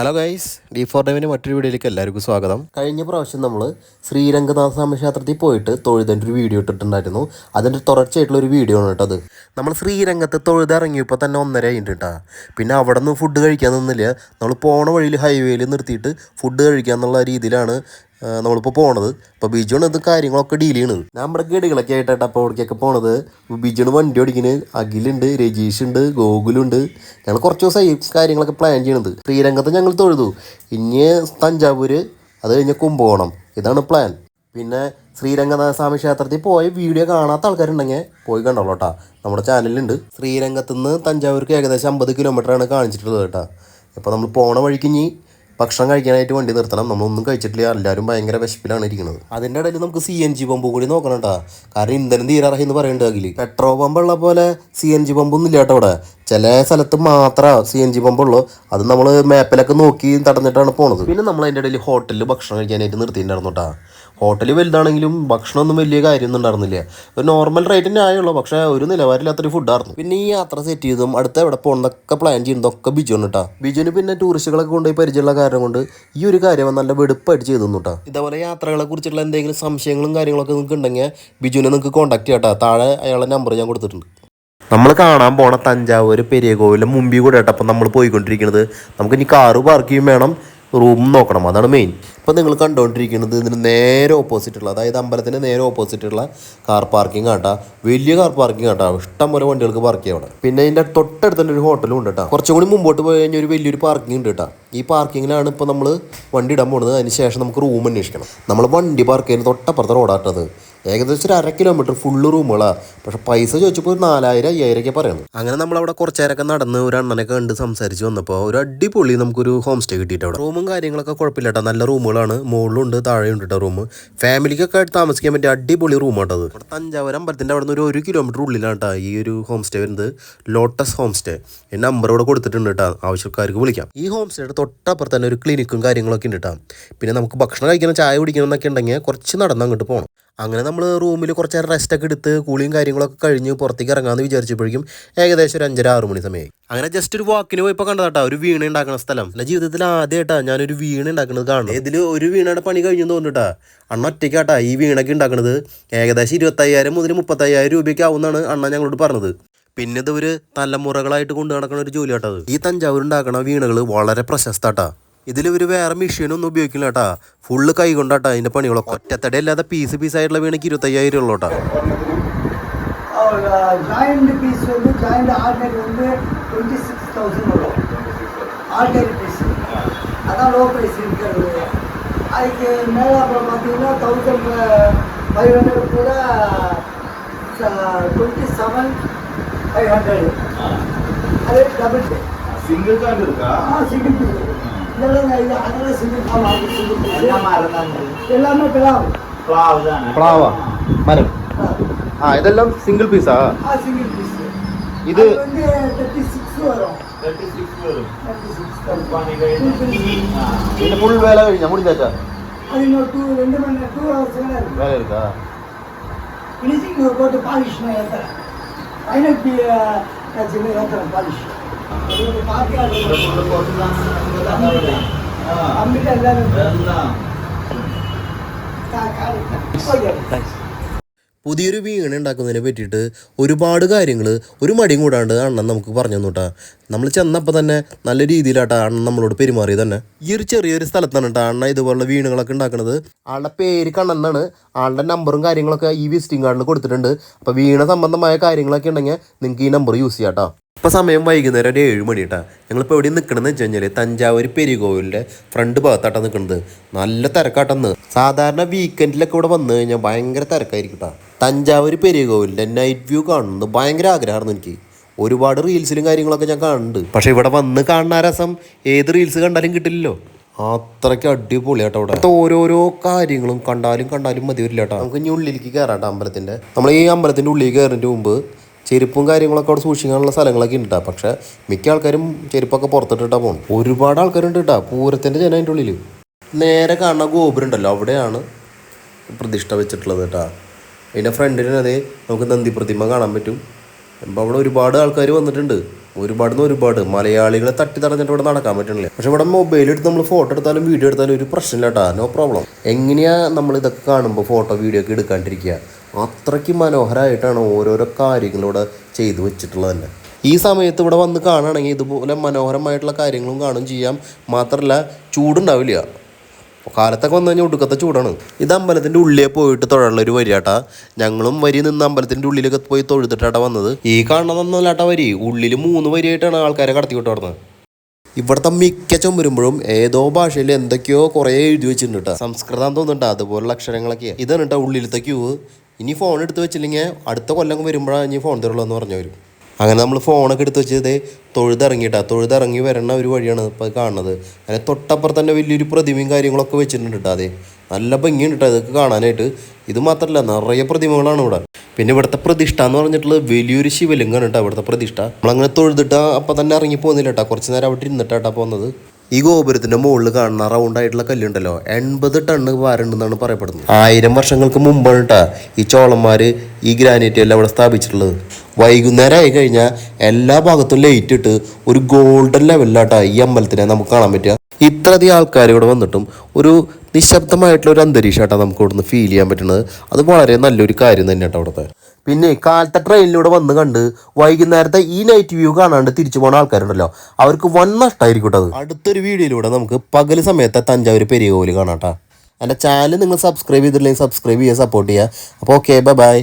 Hello guys, D4 മറ്റൊരു വീഡിയോയിലേക്ക് എല്ലാവർക്കും സ്വാഗതം. കഴിഞ്ഞ പ്രാവശ്യം നമ്മൾ ശ്രീരംഗനാഥ സ്വാമി ക്ഷേത്രത്തിൽ പോയിട്ട് തൊഴുതിൻ്റെ ഒരു വീഡിയോ ഇട്ടിട്ടുണ്ടായിരുന്നു. അതിൻ്റെ തുടർച്ചയായിട്ടുള്ള ഒരു വീഡിയോ ആണ് കേട്ടത്. നമ്മൾ ശ്രീരംഗത്ത് തൊഴുതിറങ്ങിയപ്പോൾ തന്നെ 1:30 ആയിട്ട് കേട്ടോ. പിന്നെ അവിടെ നിന്ന് ഫുഡ് കഴിക്കാൻ നിന്നില്ല. നമ്മൾ പോണ വഴിയിൽ ഹൈവേയിൽ നിർത്തിയിട്ട് ഫുഡ് കഴിക്കുക എന്നുള്ള രീതിയിലാണ് നമ്മളിപ്പോൾ പോണത്. അപ്പോൾ ബിജുണ് ഇത് കാര്യങ്ങളൊക്കെ ഡീൽ ചെയ്യണത്. നമ്മുടെ ഗഡികളൊക്കെ ആയിട്ടാണ് അപ്പോൾ അവിടേക്കൊക്കെ പോണത്. ബിജുണ് വണ്ടി ഓടിക്കുന്നത്, അഖിലുണ്ട്, രജീഷ് ഉണ്ട്, ഗോകുലുണ്ട്. ഞങ്ങൾ കുറച്ച് ദിവസമായി കാര്യങ്ങളൊക്കെ പ്ലാൻ ചെയ്യണത്. ശ്രീരംഗത്ത് ഞങ്ങൾ തൊഴുതു, ഇനി തഞ്ചാവൂർ, അത് കഴിഞ്ഞ് കുംഭകോണം, ഇതാണ് പ്ലാൻ. പിന്നെ ശ്രീരംഗനാഥ സ്വാമി ക്ഷേത്രത്തിൽ പോയ വീഡിയോ കാണാത്ത ആൾക്കാരുണ്ടെങ്കിൽ പോയി കണ്ടോളൂ കേട്ടോ, നമ്മുടെ ചാനലിലുണ്ട്. ശ്രീരംഗത്ത് നിന്ന് തഞ്ചാവൂർക്ക് ഏകദേശം 50 കിലോമീറ്ററാണ് കാണിച്ചിട്ടുള്ളത് കേട്ടോ. അപ്പോൾ നമ്മൾ പോണ വഴിക്ക് ഇനി ഭക്ഷണം കഴിക്കാനായിട്ട് വണ്ടി നിർത്തണം. നമ്മളൊന്നും കഴിച്ചിട്ടില്ല, എല്ലാവരും ഭയങ്കര വിശപ്പിലാണ് ഇരിക്കുന്നത്. അതിൻ്റെ ഇടയിൽ നമുക്ക് CNG പമ്പ് കൂടി നോക്കണം കേട്ടോ. കാരണം ഇന്ധനം തീരാറായി എന്ന് പറയുന്നുണ്ട് അഖിൽ. പെട്രോൾ പമ്പുള്ള പോലെ CNG പമ്പൊന്നും ഇല്ല കേട്ടോ അവിടെ. ചില സ്ഥലത്ത് മാത്രമേ CNG പമ്പുള്ളൂ. അത് നമ്മൾ മാപ്പിലൊക്കെ നോക്കി തടഞ്ഞിട്ടാണ് പോണത്. പിന്നെ നമ്മൾ അതിൻ്റെ ഇടയിൽ ഹോട്ടലിൽ ഭക്ഷണം കഴിക്കാനായിട്ട് നിർത്തിയിട്ടുണ്ടായിരുന്നു കേട്ടോ. ഹോട്ടൽ വലുതാണെങ്കിലും ഭക്ഷണമൊന്നും വലിയ കാര്യമൊന്നും ഉണ്ടായിരുന്നില്ല. ഒരു നോർമൽ റേറ്റിന് ആയുള്ളൂ, പക്ഷേ ഒരു നിലവാരമില്ലാത്തൊരു ഫുഡായിരുന്നു. പിന്നെ ഈ യാത്ര സെറ്റ് ചെയ്തും അടുത്ത എവിടെ പോകുന്നതൊക്കെ പ്ലാൻ ചെയ്യുന്നതൊക്കെ ബിജുണ് കേട്ടോ. ബിജുവിന് പിന്നെ ടൂറിസ്റ്റുകളൊക്കെ കൊണ്ടുപോയി പരിചയമുള്ള കാരണം കൊണ്ട് ഈ ഒരു കാര്യം നല്ല വെടുപ്പായിട്ട് ചെയ്തു കേട്ടോ. ഇതേപോലെ യാത്രകളെ കുറിച്ചുള്ള എന്തെങ്കിലും സംശയങ്ങളും കാര്യങ്ങളൊക്കെ നിങ്ങൾക്ക് ഉണ്ടെങ്കിൽ ബിജുവിനെ നിങ്ങൾക്ക് കോൺടാക്ട് ചെയ്യാം കേട്ടോ. താഴെ അയാളുടെ നമ്പർ ഞാൻ കൊടുത്തിട്ടുണ്ട്. നമ്മൾ കാണാൻ പോണ തഞ്ചാവൂർ പെരിയ കോവിലിൻ്റെ മുമ്പിൽ കൂടെ കേട്ടോ അപ്പം നമ്മൾ പോയിക്കൊണ്ടിരിക്കുന്നത്. നമുക്ക് ഇനി കാറ് പാർക്ക് ചെയ്യും വേണം, റൂം നോക്കണം, അതാണ് മെയിൻ. ഇപ്പം നിങ്ങൾ കണ്ടുകൊണ്ടിരിക്കുന്നത് ഇതിന് നേരെ ഓപ്പോസിറ്റുള്ള, അതായത് അമ്പലത്തിന് നേരെ ഓപ്പോസിറ്റുള്ള കാർ പാർക്കിംഗ് ആട്ടാ. വലിയ കാർ പാർക്കിംഗ് ആട്ടാ, ഇഷ്ടം പോലെ വണ്ടികൾക്ക് പാർക്ക് ചെയ്യാം അവിടെ. പിന്നെ അതിൻ്റെ തൊട്ടടുത്തുള്ള ഒരു ഹോട്ടലും ഉണ്ട് കേട്ടോ. കുറച്ചും കൂടി മുമ്പോട്ട് പോയി കഴിഞ്ഞാൽ ഒരു വലിയൊരു പാർക്കിംഗ് ഉണ്ട് കേട്ടോ. ഈ പാർക്കിങ്ങിലാണ് ഇപ്പോൾ നമ്മൾ വണ്ടി ഇടാൻ പോകുന്നത്. അതിന് ശേഷം നമുക്ക് റൂം അന്വേഷിക്കണം. നമ്മൾ വണ്ടി പാർക്ക് ചെയ്യുന്നത് തൊട്ടപ്പുറത്തെ റോഡാട്ടത്. ഏകദേശം ഒരു 1/2 കിലോമീറ്റർ ഫുള്ള് റൂമുകളാണ്. പക്ഷെ പൈസ ചോദിച്ചപ്പോൾ 4000 5000 പറയുന്നത്. അങ്ങനെ നമ്മളവിടെ കുറച്ച് നേരമൊക്കെ നടന്ന് ഒരു അണ്ണനൊക്കെ കണ്ട് സംസാരിച്ച് വന്നപ്പോൾ ഒരു അടിപൊളി നമുക്കൊരു ഹോം സ്റ്റേ കിട്ടിയിട്ട് അവിടെ. റൂമും കാര്യങ്ങളൊക്കെ കുഴപ്പമില്ല കേട്ടോ, നല്ല റൂമുകളാണ്. മുകളിലുണ്ട്, താഴെയുണ്ട് കേട്ടോ റൂം. ഫാമിലിക്കൊക്കെ ആയിട്ട് താമസിക്കാൻ പറ്റിയ അടിപൊളി റൂം കേട്ടത്. ഇവിടെ തഞ്ചാവൂർ അമ്പലത്തിൻ്റെ അവിടെ നിന്ന് ഒരു 1 കിലോമീറ്റർ ഉള്ളിലാണ് കേട്ടോ ഈ ഒരു ഹോം സ്റ്റേ വരുന്നത്. Lotus home stay. എൻ്റെ നമ്പർ ഇവിടെ കൊടുത്തിട്ടുണ്ട് കേട്ടോ, ആവശ്യക്കാർക്ക് വിളിക്കാം. ഈ ഹോം സ്റ്റേയുടെ തൊട്ടപ്പുറത്ത് തന്നെ ഒരു ക്ലിനിക്കും കാര്യങ്ങളൊക്കെ ഉണ്ട് കേട്ടോ. പിന്നെ നമുക്ക് ഭക്ഷണം കഴിക്കണം, ചായ കുടിക്കണം എന്നൊക്കെ ഉണ്ടെങ്കിൽ കുറച്ച് നടന്ന് അങ്ങോട്ട് പോകണം. അങ്ങനെ നമ്മൾ റൂമിൽ കുറച്ച് നേരം റെസ്റ്റൊക്കെ എടുത്ത് കൂളിയും കാര്യങ്ങളൊക്കെ കഴിഞ്ഞ് പുറത്തേക്ക് ഇറങ്ങാമെന്ന് വിചാരിച്ചപ്പോഴേക്കും ഏകദേശം ഒരു 5:30 6 മണി സമയമായി. അങ്ങനെ ജസ്റ്റ് ഒരു വാക്കിന് പോയപ്പോൾ കണ്ടതാട്ടാ ഒരു വീണ ഉണ്ടാക്കുന്ന സ്ഥലം. എൻ്റെ ജീവിതത്തിൽ ആദ്യമായിട്ടാ ഞാനൊരു വീണ ഉണ്ടാക്കുന്നത് കാണുന്നത്. ഇതിൽ ഒരു വീണയുടെ പണി കഴിഞ്ഞു തോന്നിട്ടാ. അണ്ണ ഒറ്റയ്ക്കാട്ടാ ഈ വീണൊക്കെ ഉണ്ടാക്കുന്നത്. ഏകദേശം 25,000 മുതൽ 30,000 രൂപയ്ക്ക് ആവുമെന്നാണ് അണ്ണ ഞങ്ങളോട് പറഞ്ഞത്. പിന്നെ ഇത് ഒരു തലമുറകളായിട്ട് കൊണ്ടു നടക്കുന്ന ഒരു ജോലി ആട്ടത്. ഈ തഞ്ചാവൂർ ഉണ്ടാക്കുന്ന വീണകൾ വളരെ പ്രശസ്താട്ടാ. ഇതിൽ ഒരു വേറെ മെഷീനൊന്നും ഉപയോഗിക്കില്ല കേട്ടാ, ഫുള്ള് കൈ കൊണ്ടാട്ടാ അതിൻ്റെ പണികളൊക്കെ. ഒറ്റത്തട അല്ലാതെ പീസായിട്ടുള്ള വീണയ്ക്ക് 25,000 ഉള്ളൂ കേട്ടോ. ஜாயிண்ட் பீஸ் வந்து ஜாயிண்ட் ஆர்டினரி வந்து 26,000 வரும். ஆர்டினரி பீஸ் அதான் லோ ப்ரைஸ் இருக்கிறது. அதுக்கு மேலே அப்புறம் பார்த்தீங்கன்னா 1,500 கூட 27,500. அது டபுள் சிங்கிள் தான் இருக்கா? சிங்கிள் பீஸ் இதெல்லாம் இது அதெல்லாம் சிங்கிள் எல்லாமே பிளாவ் தான். പ്ലാവാ മരം. ഇതെല്ലാം സിംഗിൾ പീസാ? Single piece. ഇത് வந்து 36 வரும். 36 வரும். 36 ഇതിന്റെ ഫുൾ വേല കഴിഞ്ഞാ മുടിച്ചാച്ചാ? அது இன்னொரு 2 மணி நேரம் 2 hours இருக்கு. വേല இருக்கா? ஃபினிஷிங் போட்டு பாலிஷ் நான் ஏற்றுறேன். ஃபைனல் சின்ன ஏற்றுறேன் பாலிஷ். கம்ப்ளீட்டாக எல்லாரும் പുതിയൊരു വീണ ഉണ്ടാക്കുന്നതിനെ പറ്റിയിട്ട് ഒരുപാട് കാര്യങ്ങൾ ഒരു മടിയും കൂടാണ്ട് അണ്ണൻ നമുക്ക് പറഞ്ഞു തന്നുട്ടാ. നമ്മൾ ചെന്നപ്പോൾ തന്നെ നല്ല രീതിയിലാട്ടാ അണ്ണൻ നമ്മളോട് പെരുമാറി തന്നെ. ഈ ഒരു ചെറിയൊരു സ്ഥലത്താണ് കേട്ടോ അണ്ണ ഇതുപോലുള്ള വീണുകളൊക്കെ ഉണ്ടാക്കുന്നത്. ആളുടെ പേര് കണ്ണെന്നാണ്. ആളുടെ നമ്പറും കാര്യങ്ങളൊക്കെ ഈ വിസിറ്റിംഗ് കാർഡിൽ കൊടുത്തിട്ടുണ്ട്. അപ്പോൾ വീണ സംബന്ധമായ കാര്യങ്ങളൊക്കെ ഉണ്ടെങ്കിൽ നിങ്ങൾക്ക് ഈ നമ്പർ യൂസ് ചെയ്യാം കേട്ടോ. ഇപ്പോൾ സമയം വൈകുന്നേരം ഒരു 7 മണി കേട്ടോ. ഞങ്ങളിപ്പോൾ എവിടെ നിൽക്കണമെന്ന് വെച്ച് കഴിഞ്ഞാൽ തഞ്ചാവൂർ പെരിയ കോവിലിൻ്റെ ഫ്രണ്ട് ഭാഗത്താട്ടാണ് നിൽക്കുന്നത്. നല്ല തിരക്കാട്ടെന്ന്. സാധാരണ വീക്കെൻഡിലൊക്കെ ഇവിടെ വന്നു കഴിഞ്ഞാൽ ഭയങ്കര തിരക്കായിരിക്കും കേട്ടോ. തഞ്ചാവൂർ പെരിയ കോവിലിൻ്റെ നൈറ്റ് വ്യൂ കാണുന്നത് ഭയങ്കര ആഗ്രഹമായിരുന്നു എനിക്ക്. ഒരുപാട് റീൽസിലും കാര്യങ്ങളൊക്കെ ഞാൻ കാണുന്നുണ്ട്. പക്ഷേ ഇവിടെ വന്ന് കാണുന്ന രസം ഏത് റീൽസ് കണ്ടാലും കിട്ടില്ലല്ലോ. അത്രയ്ക്ക് അടിപൊളിയാട്ടോ അവിടെ. ഓരോരോ കാര്യങ്ങളും കണ്ടാലും മതി വരില്ല കേട്ടോ. നമുക്ക് ഇനി ഉള്ളിലേക്ക് കയറാട്ടോ അമ്പലത്തിൻ്റെ. നമ്മൾ ഈ അമ്പലത്തിൻ്റെ ഉള്ളിലേക്ക് കയറുന്നതിന് മുമ്പ് ചെരുപ്പും കാര്യങ്ങളൊക്കെ അവിടെ സൂക്ഷിക്കാനുള്ള സ്ഥലങ്ങളൊക്കെ ഉണ്ട്. പക്ഷേ മിക്ക ആൾക്കാരും ചെരുപ്പൊക്കെ പുറത്തിട്ടിട്ടാ പോകും. ഒരുപാട് ആൾക്കാരുണ്ട് കേട്ടോ. പൂരത്തിൻ്റെ ജനം അതിൻ്റെ ഉള്ളിൽ. നേരെ കാണുന്ന ഗോപുരം ഉണ്ടല്ലോ, അവിടെയാണ് പ്രതിഷ്ഠ വെച്ചിട്ടുള്ളത് കേട്ടോ. അതിൻ്റെ ഫ്രണ്ടിന് അതേ നമുക്ക് നന്ദി പ്രതിമ കാണാൻ പറ്റും. അപ്പോൾ അവിടെ ഒരുപാട് ആൾക്കാർ വന്നിട്ടുണ്ട്. ഒരുപാട് മലയാളികളെ തട്ടി തടഞ്ഞിട്ട് ഇവിടെ നടക്കാൻ പറ്റണില്ല. പക്ഷെ ഇവിടെ മൊബൈൽ എടുത്ത് നമ്മൾ ഫോട്ടോ എടുത്താലും വീഡിയോ എടുത്താലും ഒരു പ്രശ്നമില്ല കേട്ടോ, നോ പ്രോബ്ലം. എങ്ങനെയാ നമ്മൾ ഇതൊക്കെ കാണുമ്പോൾ ഫോട്ടോ വീഡിയോ ഒക്കെ എടുക്കാണ്ടിരിക്കുക? അത്രയ്ക്ക് മനോഹരമായിട്ടാണ് ഓരോരോ കാര്യങ്ങളിവിടെ ചെയ്തു വെച്ചിട്ടുള്ളത് തന്നെ. ഈ സമയത്ത് ഇവിടെ വന്ന് കാണുകയാണെങ്കിൽ ഇതുപോലെ മനോഹരമായിട്ടുള്ള കാര്യങ്ങളും കാണുകയും ചെയ്യാം. മാത്രമല്ല ചൂടുണ്ടാവില്ല. കാലത്തൊക്കെ വന്നു കഴിഞ്ഞാൽ ഒടുക്കത്തെ ചൂടാണ്. ഇത് അമ്പലത്തിൻ്റെ ഉള്ളിൽ പോയിട്ട് തൊഴാനുള്ളൊരു വരിയാട്ടാ. ഞങ്ങളും വരി നിന്ന് അമ്പലത്തിൻ്റെ ഉള്ളിലൊക്കെ പോയി തൊഴുതിട്ടാണ് വന്നത്. ഈ കാണുന്നതൊന്നുമല്ലാട്ട വരി, ഉള്ളിൽ 3 വരിയായിട്ടാണ് ആൾക്കാരെ കടത്തി വിട്ട് നടന്നത്. ഇവിടുത്തെ മിക്ക ചുമരുമ്പോഴും ഏതോ ഭാഷയിൽ എന്തൊക്കെയോ കുറേ എഴുതി വെച്ചിട്ടുണ്ട് കേട്ടോ. സംസ്കൃതം തോന്നുന്നുണ്ട്, അതുപോലുള്ള അക്ഷരങ്ങളൊക്കെ. ഇതാണ് കേട്ടോ ഉള്ളിലത്തെ ക്യൂ. ഇനി ഫോൺ എടുത്ത് വെച്ചില്ലെങ്കിൽ അടുത്ത കൊല്ലം വരുമ്പോഴാണ് ഇനി ഫോൺ തരുള്ളൂ എന്ന് പറഞ്ഞു വരും. അങ്ങനെ നമ്മൾ ഫോണൊക്കെ എടുത്ത് വെച്ചത് തൊഴുതിറങ്ങി വരണ ഒരു വഴിയാണ് ഇപ്പോൾ കാണുന്നത്. അങ്ങനെ തൊട്ടപ്പുറത്ത് തന്നെ വലിയൊരു പ്രതിമയും കാര്യങ്ങളൊക്കെ വെച്ചിട്ടുണ്ട് കേട്ടോ. അതെ, നല്ല ഭംഗിയുണ്ട് കേട്ടോ ഇതൊക്കെ കാണാനായിട്ട്. ഇത് മാത്രമല്ല, നിറയെ പ്രതിമകളാണ് ഇവിടെ. പിന്നെ ഇവിടുത്തെ പ്രതിഷ്ഠ എന്ന് പറഞ്ഞിട്ടുള്ളത് വലിയൊരു ശിവലിംഗമാണ് കേട്ടോ ഇവിടുത്തെ പ്രതിഷ്ഠ. നമ്മളങ്ങനെ തൊഴുതിട്ട് അപ്പം തന്നെ ഇറങ്ങി പോകുന്നില്ല കേട്ടോ, കുറച്ച് നേരം അവിടെ ഇരുന്നിട്ടാ പോകുന്നത്. ഈ ഗോപുരത്തിൻ്റെ മുകളിൽ കാണുന്ന റൗണ്ടായിട്ടുള്ള കല്ലുണ്ടല്ലോ, 80 ടണ്ണ് ഭാരമുണ്ടെന്നാണ് പറയപ്പെടുന്നത്. 1000 വർഷങ്ങൾക്ക് മുമ്പാണ് കേട്ടോ ഈ ചോളന്മാർ ഈ ഗ്രാനൈറ്റ് എല്ലാം ഇവിടെ സ്ഥാപിച്ചിട്ടുള്ളത്. വൈകുന്നേരം ആയി കഴിഞ്ഞാൽ എല്ലാ ഭാഗത്തും ലൈറ്റ് ഇട്ട് ഒരു ഗോൾഡൻ ലെവലിലാട്ടാ ഈ അമ്പലത്തിനെ നമുക്ക് കാണാൻ പറ്റുക. ഇത്രയധികം ആൾക്കാർ ഇവിടെ വന്നിട്ടും ഒരു നിശബ്ദമായിട്ടുള്ള ഒരു അന്തരീക്ഷമായിട്ടാണ് നമുക്ക് ഇവിടുന്ന് ഫീൽ ചെയ്യാൻ പറ്റുന്നത്. അത് വളരെ നല്ലൊരു കാര്യം തന്നെയാട്ടോ അവിടുത്തെ. പിന്നെ കാലത്തെ ട്രെയിനിലൂടെ വന്ന് കണ്ട് വൈകുന്നേരത്തെ ഈ നൈറ്റ് വ്യൂ കാണാണ്ട് തിരിച്ചു പോകുന്ന ആൾക്കാരുണ്ടല്ലോ, അവർക്ക് വൻ നഷ്ടമായിരിക്കും അത്. അടുത്തൊരു വീഡിയോയിലൂടെ നമുക്ക് പകൽ സമയത്തെ തഞ്ചാവൂർ പെരിയ കോവിൽ കാണാം കേട്ടോ. എൻ്റെ ചാനൽ നിങ്ങൾ സബ്സ്ക്രൈബ് ചെയ്തിട്ടില്ലെങ്കിൽ സബ്സ്ക്രൈബ് ചെയ്യുക, സപ്പോർട്ട് ചെയ്യുക. അപ്പോൾ ഓക്കെ, ബൈ.